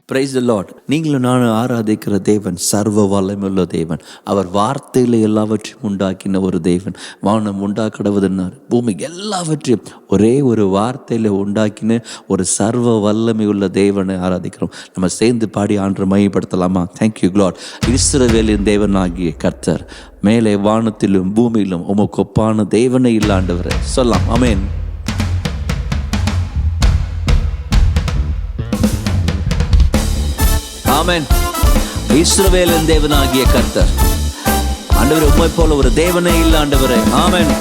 Praise the Lord. நீங்களும் நானும் ஆராதிக்கிற தேவன் சர்வ வல்லமையுள்ள தேவன். அவர் வார்த்தையில் எல்லாவற்றையும் உண்டாக்கின ஒரு தேவன். வானம் உண்டாக்கடவுதுன்னார், பூமி எல்லாவற்றையும் ஒரே ஒரு வார்த்தையில் உண்டாக்கின ஒரு சர்வ வல்லமை உள்ள தேவனை ஆராதிக்கிறோம். நம்ம சேர்ந்து பாடி ஆண்டவரை மையப்படுத்தலாமா? Thank you Lord. இஸ்ரவேலின் தேவன் ஆகிய கர்த்தர், மேலே வானத்திலும் பூமியிலும் உமக்கு ஒப்பான தேவனை இல்லாண்டவர் சொல்லலாம். ஆமென். ஆமென். இஸ்ரவேலின் தேவனாகிய கர்த்தர், ஆண்டவரே உம்மை போல ஒரு தேவனே இல்ல ஆண்டவரே. ஆமென்.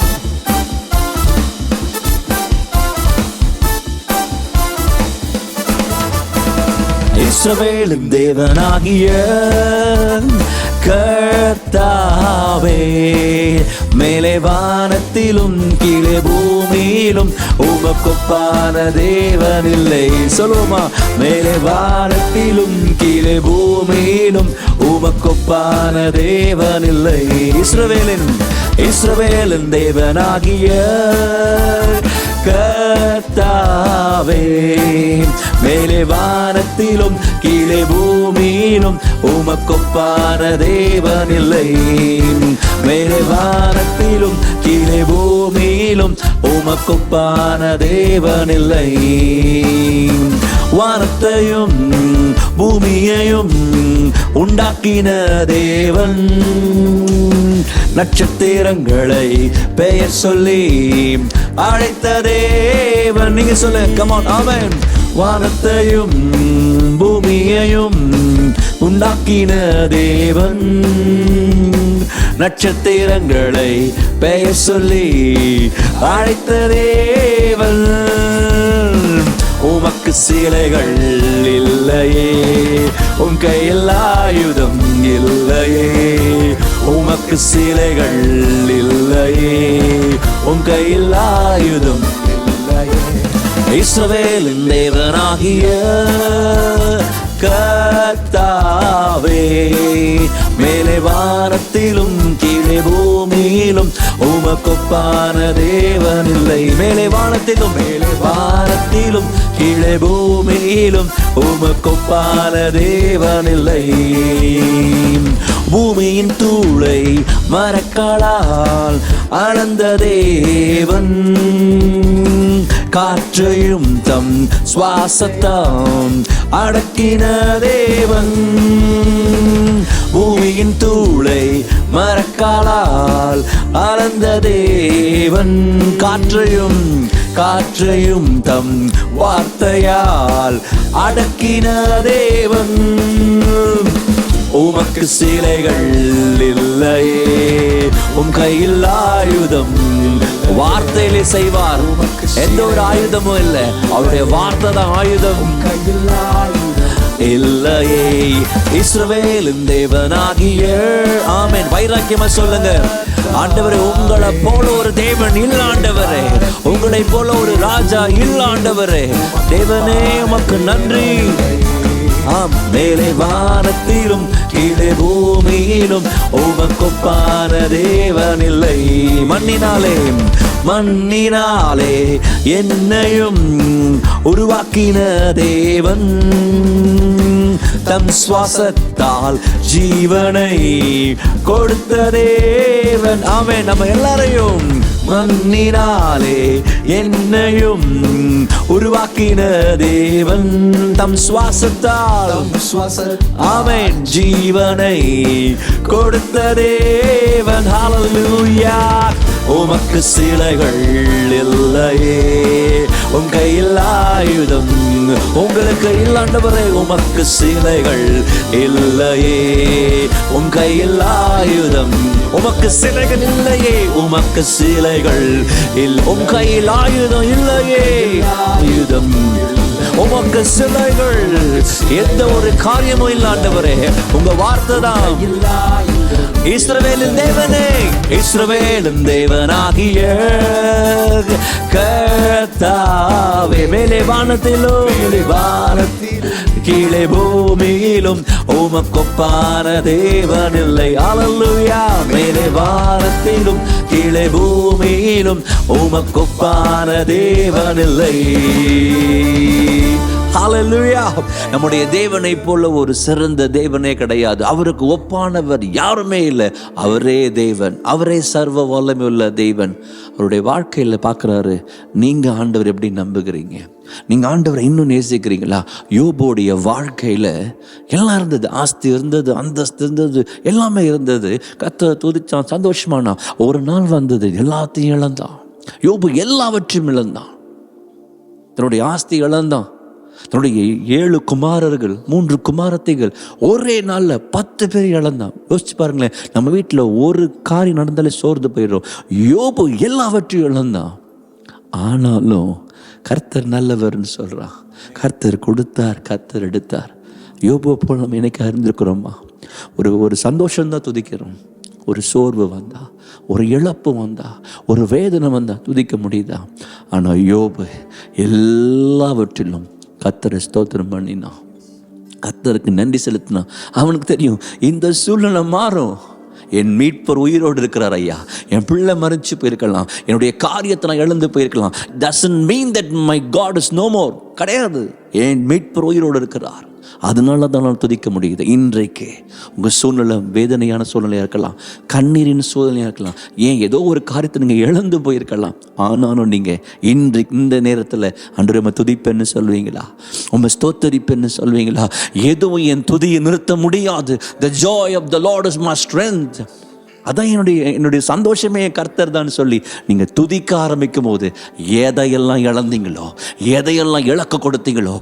இஸ்ரவேலின் தேவனாகிய கர்த்தாவே, மேலே வானத்திலும் கீழே பூமியிலும் உமக்கொப்பான தேவன் இல்லை. சொல்லுவோமா? மேலே வானத்திலும் கீழே பூமியிலும் உமக்கொப்பான தேவன் இல்லை. இஸ்ரவேலின் தேவனாகிய கர்த்தாவே, மேலே வானத்திலும் கீழே பூமியிலும் உமக்கொப்பான தேவன் இல்லை. மேலே வானத்திலும் கீழே பூமியிலும் உமக்கொப்பான தேவன் இல்லை. வானத்தையும் பூமியையும் உண்டாக்கின தேவன், நட்சத்திரங்களை பெயர் சொல்லி அழைத்த தேவன். நீங்க சொல்ல, come on, amen. வானத்தையும் பூமியையும் உண்டாக்கின தேவன், நட்சத்திரங்களை பெயர் சொல்லி அழைத்த தேவன். உமக்கு சிலைகள் இல்லையே, உன் கையில் ஆயுதம் இல்லையே. உமக்கு சிலைகள் இல்லையே, உன் கையில் ஆயுதம் இல்லையே. இஸ்ரவேலின் தேவனாகிய கர்த்தாவே, மேலே வானத்திலும் கீழே பூமியிலும் உமக்கொப்பான தேவன் இல்லை. மேலே வானத்திலும் கீழே பூமியிலும் உமக்கொப்பான தேவன் இல்லை. பூமியின் தூளை மரக்காலால் அளந்த தேவன், காற்றையும் தம் சுவாசத்தாம் அடக்கின தேவன். பூமியின் தூளை மரக்காலால் அளந்த தேவன், காற்றையும் தம் வார்த்தையால் அடக்கின தேவன். உமக்கு சிலைகள் இல்லையே, உம் கையில் ஆயுதம். வார்த்தையிலே செய்வார், எந்த ஒரு ஆயுதமும் இல்லை, அவருடைய வார்த்தை தான் ஆயுதம். கையில் இல்லையே. இஸ்ரவேலின் தேவனாகிய, ஆமென். வைராக்கியமா சொல்லுங்க, ஆண்டவரே உங்களை போல ஒரு தேவன் இல்ல ஆண்டவரே, உங்களை போல ஒரு ராஜா இல்ல ஆண்டவரே. தேவனே உமக்கு நன்றி. மேலே வானத்திலும் கீழே பூமியிலும் உமக்கொப்பான தேவன் இல்லை. மண்ணினாலே என்னையும் உருவாக்கின தேவன், தம் சுவாசத்தால் ஜீவனை கொடுத்த தேவன். ஆமென். நம்ம எல்லாரையும் மண்ணினாலே என்னையும் உருவாக்கின தேவன், தம் சுவாசத்தால், ஆமென், ஜீவனை கொடுத்த தேவன். ஹல்லேலூயா. உமக்கு சிலைகள் இல்லையே, உன் கையில் ஆயுதம். உங்களுக்கு இல்லாண்டவரே, உமக்கு சிலைகள் இல்லையே, உன் கையில் ஆயுதம். உமக்கு சிலைகள் இல்லையே, உமக்கு சிலைகள் உன் கையில் ஆயுதம் இல்லையே. ஆயுதம் உமக்கு சிலைகள், எந்த ஒரு காரியமும் இல்லாண்டவரே, உங்க வார்த்தை தான். இஸ்ரவேலின் தேவனே, இஸ்ரவேலின் தேவனாகிய கர்த்தாவே, மேலே வானத்திலும் கீழே பூமியிலும் உமக்கொப்பான தேவன் இல்லை. அல்லேலூயா. மேலே வானத்திலும் கீழே பூமியிலும் உமக்கொப்பான தேவன் இல்லை. ஹல்லேலூயா. நம்முடைய தேவனை போல ஒரு சிறந்த தேவனே கிடையாது. அவருக்கு ஒப்பானவர் யாருமே இல்லை. அவரே தேவன், அவரே சர்வ வல்லமை உள்ள தேவன். அவருடைய வாழ்க்கையில் பார்க்குறாரு, நீங்கள் ஆண்டவர் எப்படி நம்புகிறீங்க, நீங்கள் ஆண்டவரை இன்னும் நேசிக்கிறீங்களா? யோபுடைய வாழ்க்கையில் எல்லாம் இருந்தது, ஆஸ்தி இருந்தது, அந்தஸ்து இருந்தது, எல்லாமே இருந்தது. கர்த்தரை துதிச்சான், சந்தோஷமானா. ஒரு நாள் வந்தது, எல்லாத்தையும் இழந்தான். யோபு எல்லாவற்றையும் இழந்தான். தன்னுடைய ஆஸ்தி இழந்தான். தன்னுடைய 7 குமாரர்கள், 3 குமாரத்தைகள், ஒரே நாளில் 10 பேர் இழந்தான். யோசிச்சு பாருங்களேன், நம்ம வீட்டில் ஒரு காரியம் நடந்தாலே சோர்ந்து போயிடும். யோபு எல்லாவற்றையும் இழந்தான். ஆனாலும் கர்த்தர் நல்லவர்னு சொல்கிறான். கர்த்தர் கொடுத்தார், கர்த்தர் எடுத்தார். யோபுவை போல் நம்ம இன்னைக்கு அறிந்திருக்கிறோமா? ஒரு சந்தோஷம்தான் துதிக்கிறோம். ஒரு சோர்வு வந்தா, ஒரு இழப்பு வந்தா, ஒரு வேதனை வந்தா துதிக்க முடியுதா? ஆனால் யோபு எல்லாவற்றிலும் கர்த்தரை ஸ்தோத்திரம் பண்ணினான், கர்த்தருக்கு நன்றி செலுத்தினான். அவனுக்கு தெரியும் இந்த சூழ்நிலை மாறும். என் மீட்பர் உயிரோடு இருக்கிறார் ஐயா. என் பிள்ளை மறைச்சு போயிருக்கலாம், என்னுடைய காரியத்தை நான் இழந்து போயிருக்கலாம். doesn't mean that my God is no more. கிடையாது. என் மீட்பர் உயிரோடு இருக்கிறார். அதனால தான் நான் துதிக்க முடியுது. இன்றைக்கு உங்கள் சூழ்நிலை வேதனையான சூழ்நிலையாக இருக்கலாம், கண்ணீரின் சூழ்நிலையாக இருக்கலாம், ஏன் ஏதோ ஒரு காரியத்தை நீங்கள் இழந்து போயிருக்கலாம். ஆனாலும் நீங்கள் இன்றைக்கு இந்த நேரத்தில் அன்று நம்ம துதிப்பேன்னு சொல்வீங்களா? உங்கள் ஸ்தோத்தரிப்பேன்னு சொல்வீங்களா? எதுவும் என் துதியை நிறுத்த முடியாது. The joy of the Lord is my strength. அதான் என்னுடைய சந்தோஷமே கர்த்தர் தான் சொல்லி நீங்கள் துதிக்க ஆரம்பிக்கும் போது எதையெல்லாம் இழந்தீங்களோ, எதையெல்லாம் இழக்க கொடுத்தீங்களோ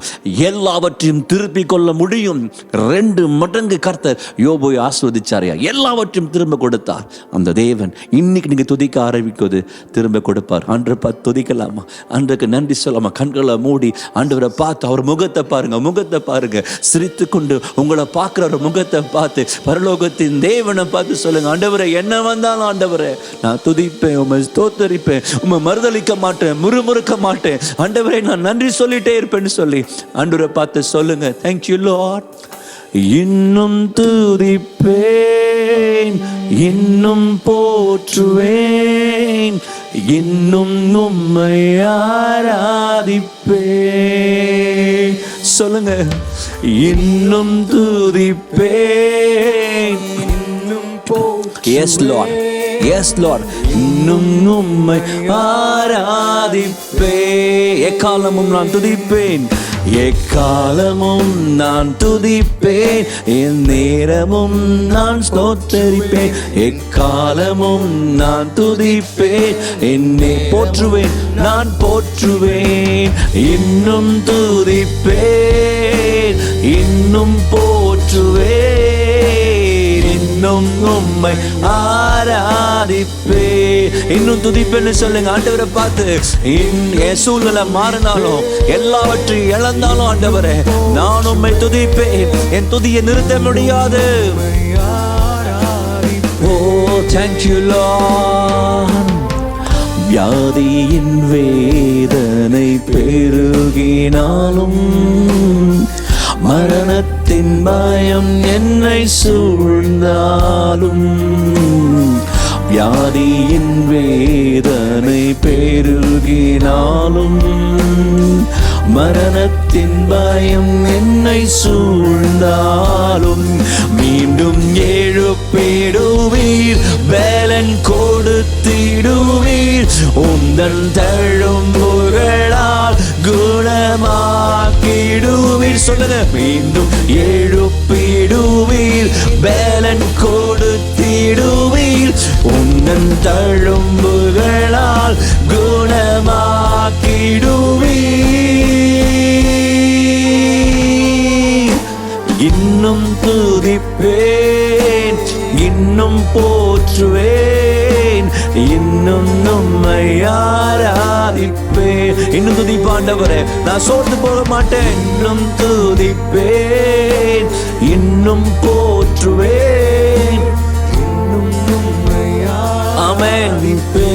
எல்லாவற்றையும் திருப்பி கொள்ள முடியும். 2 மடங்கு கர்த்தர் யோபுவை ஆஸ்வதிச்சாரையா, எல்லாவற்றையும் திரும்ப கொடுத்தார். அந்த தேவன் இன்னைக்கு நீங்கள் துதிக்க ஆரம்பிக்கும்போது திரும்ப கொடுப்பார். அன்று பார்த்து துதிக்கலாமா? அன்றைக்கு நன்றி சொல்லாமா? கண்களை மூடி ஆண்டவரை பார்த்து அவர் முகத்தை பாருங்க, சிரித்து கொண்டு உங்களை பார்க்குற ஒரு முகத்தை பார்த்து பரலோகத்தின் தேவனை பார்த்து சொல்லுங்க, ஆண்டவரை என்ன வந்தாலும் ஆண்டவரே நான் துதிப்பேன், உம்மை ஸ்தோத்தரிப்பேன், உம்மை மறுதலிக்க மாட்டேன், முறுமுறுக்க மாட்டேன், ஆண்டவரே நான் நன்றி சொல்லிட்டே இருப்பேன்னு சொல்லி ஆண்டவரை பார்த்து சொல்லுங்க. Thank you Lord. இன்னும் துதிப்பேன், இன்னும் போற்றுவேன், இன்னும் உம்மை ஆராதிப்பேன். சொல்லுங்க, இன்னும் துதிப்பேன். Yes Lord, yes Lord. இன்னும் உம்மை ஆராதிப்பேன். எக்காலமும் நான் துதிப்பேன், எக்காலமும் நான் துதிப்பேன், என் நேரமும் நான் ஸ்தோத்தரிப்பேன். எக்காலமும் நான் துதிப்பேன், என்னை போற்றுவேன், நான் போற்றுவேன். இன்னும் துதிப்பேன், இன்னும் போற்றுவேன், இன்னும் உம்மை ஆராதிப்பேன். இன்னும் துதிப்பேன்னு சொல்லுங்க ஆண்டவரை பார்த்து. என் சூழ்நிலை மாறினாலும், எல்லாவற்றையும் இழந்தாலும் ஆண்டவரே நான் உம்மை துதிப்பேன். என் துதியை நிறுத்த முடியாது. ஓ தேங்க்யூ லார்ட். வியாதியின் வேதனை பெருகினாலும், மரணத்தின் பயம் என்னை சூழ்ந்தாலும், வியாதியின் வேதனை பெருகினாலும், மரணத்தின் பயம் என்னை சூழ்ந்தாலும், மீண்டும் எழுப்பிடுவீர், பலன் கொடுத்திடுவீர், உந்தன் தழும்புகளால் குணமாக்கிடுவீர். சொல்லுங்க, மீண்டும் எழுப்பிடுவீர், பலன் கொடுத்திடுவீர், உந்தன் தழும்புகளால் குணமாக்கிடுவீர். இன்னும் துதிப்பேன், இன்னும் போற்றுவேன், இன்னும் உம்மை ஆராதிப்பேன். இன்னும் துதிப்பாண்டவரே, நான் சோர்ந்து போக மாட்டேன். இன்னும் துதிப்பேன், இன்னும் போற்றுவேன், இன்னும் உம்மை ஆராதிப்பேன்.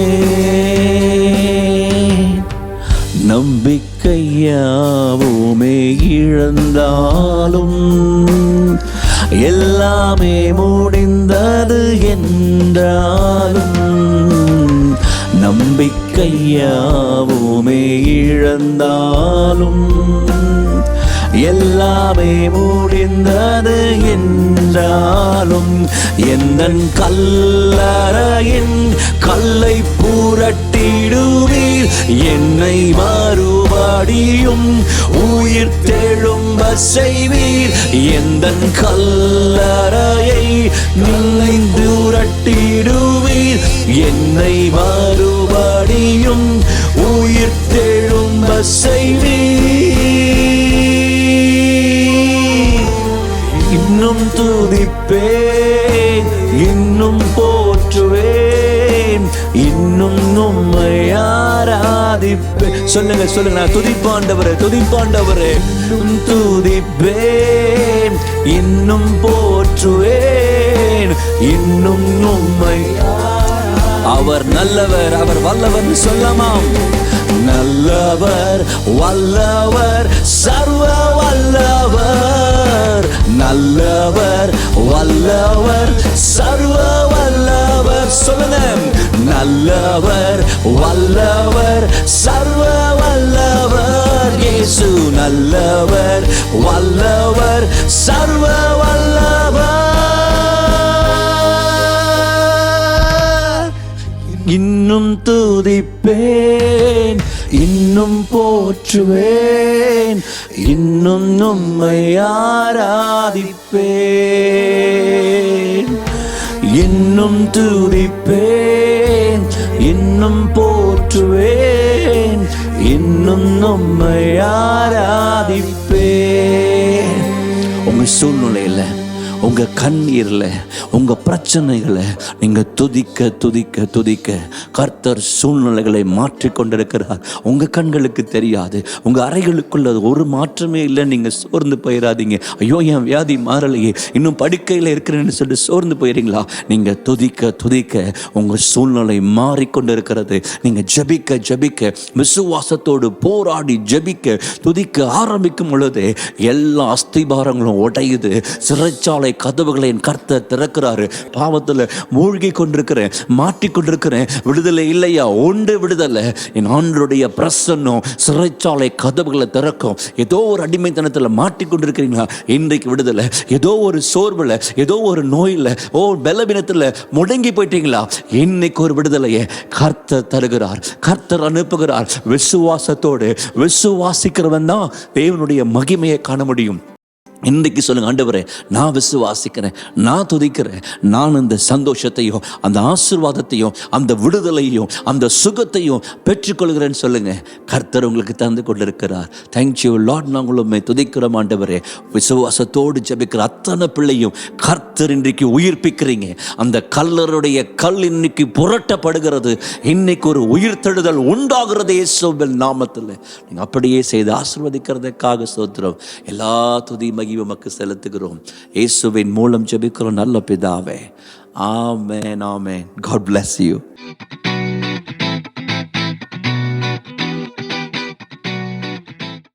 நம்பிக்கையாவுமே இழந்தாலும், எல்லாமே முடிந்தது என்றாலும், நம்பிக்கையாவுமே இழந்தாலும், எல்லாமே முடிந்தது என்றாலும் எந்தன் கல்லறையின் கல்லை புரட்டிடுவீர், என்னை மறுபடியும் உயிர் தெழும்ப செய்வீர். எந்தன் கல்லறையை நிலை புரட்டிடுவீர், என்னை மறுபடியும் உயிர் தெழும்ப செய்வீர். இன்னும் துதிப்பேன், இன்னும் போற்றுவேன், இன்னும் உம்மை ஆராதிப்பேன். சொல்லுங்க சொல்லுங்க, நான் துதிப்பாண்டவரே துதிப்பாண்டவரே. துதிப்பேன், இன்னும் போற்றுவேன், இன்னும் உம்மை. அவர் நல்லவர், அவர் வல்லவர் சொல்லமாம். நல்லவர் வல்லவர் சர்வ வல்லவர், நல்லவர் வல்லவர் சர்வ வல்லவர். சொல்லுங்க, நல்லவர் வல்லவர் சர்வ வல்லவர். இயேசு நல்லவர் வல்லவர் சர்வ வல்லவர். இன்னும் துதிப்பேன், இன்னும் போற்றுவேன், இன்னும் உம்மை ஆராதிப்பேன். இன்னும் துதிப்பேன், இன்னும் போற்றுவேன், இன்னும் உம்மை ஆராதிப்பேன். உங்க சூழ்நிலையில, உங்க கண்ணீர்ல, உங்க பிரச்சனைகளை நீங்க துதிக்க துதிக்க துதிக்க கர்த்தர் சூழ்நிலைகளை மாற்றிக் கொண்டிருக்கிறார். உங்க கண்களுக்கு தெரியாது. உங்க அறைகளுக்குள்ள ஒரு மாற்றமே இல்லை. நீங்க சோர்ந்து போயிடாதீங்க. ஐயோ, என் வியாதி மாறலையே, இன்னும் படுக்கையில் இருக்கிறேன்னு சொல்லி சோர்ந்து போயிடுறீங்களா? நீங்க துதிக்க துதிக்க உங்க சூழ்நிலை மாறிக்கொண்டிருக்கிறது. நீங்க ஜபிக்க ஜபிக்க, விசுவாசத்தோடு போராடி ஜபிக்க துதிக்க ஆரம்பிக்கும் பொழுது எல்லா அஸ்திபாரங்களும் உடையுது. சிறைச்சாலை கதவுகளை என் கர்த்தர் திறக்கிறாரு. பாவத்தில் மூழ்கி கொண்டிருக்கிறேன், மாட்டிக்கொண்டிருக்கிறேன், விடுதலை இல்லையா? ஒன்று விடுதலை. என் ஆண்டருடைய பிரசன்னம் சிறைச்சாலை கதவுகளை திறக்கும். ஏதோ ஒரு அடிமைத்தனத்தில் மாட்டிக்கொண்டிருக்கிறீங்களா? இன்றைக்கு விடுதலை. ஏதோ ஒரு சோர்வில், ஏதோ ஒரு நோயில், பலவீனத்தில் முடங்கி போயிட்டீங்களா? இன்னைக்கு ஒரு விடுதலையை கர்த்தர் தருகிறார், கர்த்தர் அனுப்புகிறார். விசுவாசத்தோடு விசுவாசிக்கிறவன் தான் தேவனுடைய மகிமையை காண முடியும். இன்றைக்கு சொல்லுங்க, ஆண்டவரே நான் விசுவாசிக்கிறேன், நான் துதிக்கிறேன், நான் அந்த சந்தோஷத்தையும் அந்த ஆசீர்வாதத்தையும் அந்த விடுதலையும் அந்த சுகத்தையும் பெற்றுக்கொள்கிறேன்னு சொல்லுங்க. கர்த்தர் உங்களுக்கு தந்து கொண்டிருக்கிறார். Thank you Lord. நாங்களும் துதிக்கிறோம் ஆண்டவரே. விசுவாசத்தோடு ஜெபிக்கிற அத்தனை பிள்ளையும் கர்த்தர் இன்றைக்கு உயிர்ப்பிக்கிறீங்க. அந்த கல்லருடைய கல் இன்னைக்கு புரட்டப்படுகிறது. இன்னைக்கு ஒரு உயிர்த்தெழுதல் உண்டாகிறது இயேசுவின் நாமத்தில். நீங்க அப்படியே செய்து ஆசீர்வதிக்கிறதுக்காக ஸ்தோத்திரம். எல்லா துதி உமக்கு செலுத்துகிறோம். இயேசுவின் மூலம் ஜெபிக்கிறோம் நல்ல பிதாவே. ஆமென், ஆமென். God bless you.